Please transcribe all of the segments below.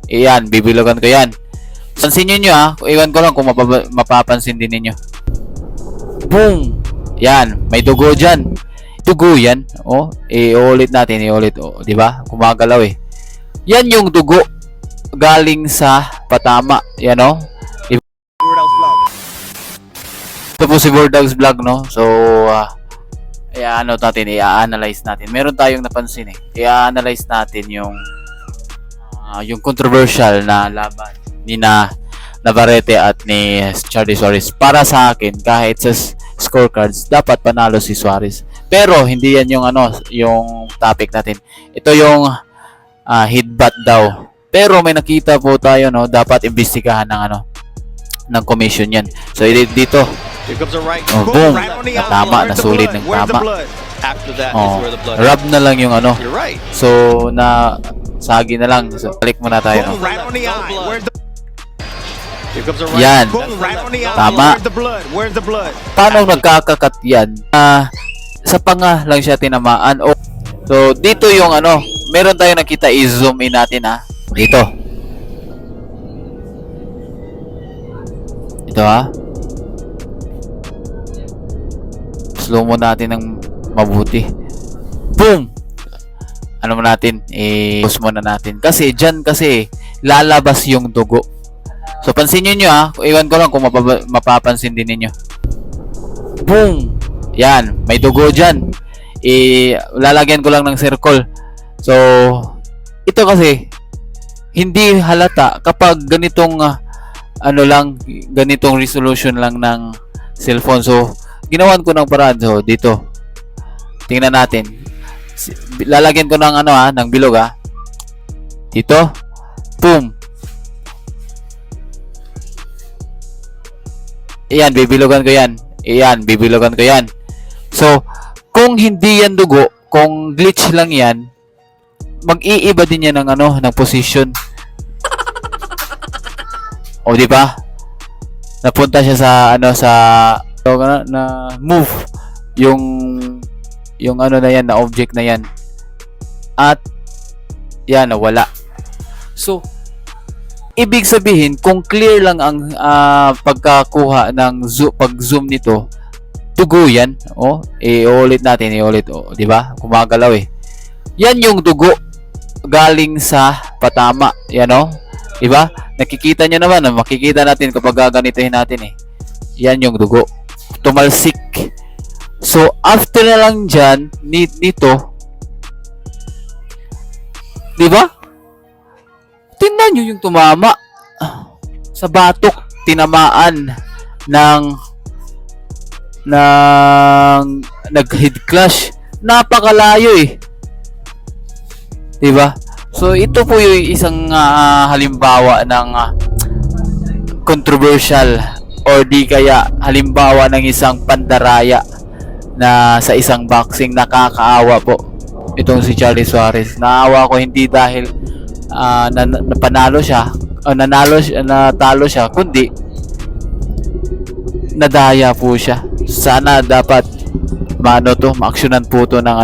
Iyan, bibilogan ko yan. Pansinin nyo ha, iwan ko lang kung mapapansin din ninyo. Boom! Yan, may dugo dyan. Dugo yan. Oh, iulit natin, iulit. Oh, di ba? Kumagalaw eh. Yan yung dugo galing sa patama. Yan oh. Ito po si Bordogs Vlog, no? So, i-analyze natin. Meron tayong napansin eh. I-analyze natin yung controversial na laban ni Navarrete at ni Charlie Suarez. Para sa akin, kahit sa scorecards, dapat panalo si Suarez. Pero hindi yan yung yung topic natin. Ito yung headbutt daw. Pero may nakita po tayo, no, dapat imbestigahan ng commission yan. So dito, boom, natama, nasulit ng tama. Rub na lang yung So sagi na lang. So balik muna tayo, no. Yan. Tama. Paano nagkakakat yan? Sa panga lang siya tinamaan. So dito yung meron tayong nakita, i-zoom in natin ha. Dito. Ito ha. Slow mo natin ng mabuti. Boom! Ano mo natin? Pause muna natin. Kasi dyan lalabas yung dugo. So pansinin nyo ha. Iwan ko lang kung mapapansin din ninyo. Boom! Yan. May dugo dyan. Lalagyan ko lang ng circle. So ito kasi hindi halata kapag ganitong ganitong resolution lang ng cellphone. So ginawan ko ng paraan. So dito tingnan natin, lalagyan ko ng ng bilog ha. Dito, boom. Iyan, bibilogan ko yan. Iyan, bibilogan ko yan. So kung hindi yan dugo, kung glitch lang yan, mag-iiba din yan ng position. O di ba? Napunta siya sa na move yung na yan, na object na yan. At yan, nawala. So ibig sabihin, kung clear lang ang pagkakuha ng pag-zoom nito, dugo yan. Iulit natin, iulit. Di ba? Kumagalaw eh. Yan yung dugo galing sa patama. Yan di ba? Nakikita nyo naman, makikita natin kapag gaganituhin natin eh. Yan yung dugo. Tumalsik. So after na lang dyan nito, di ba? Tingnan nyo yung tumama sa batok, tinamaan ng nag-head clash. Napakalayo eh. Di ba? So ito po yung isang halimbawa ng controversial or di kaya halimbawa ng isang pandaraya na sa isang boxing. Nakakaawa po itong si Charlie Suarez. Naawa ko hindi dahil napanalo siya o natalo siya, kundi nadaya po siya. Sana dapat maaksyonan po to ng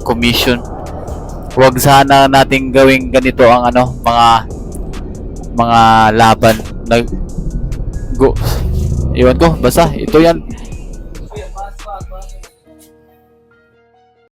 commission. Huwag sana nating gawing ganito ang mga laban. Iwan ko, basta ito yan.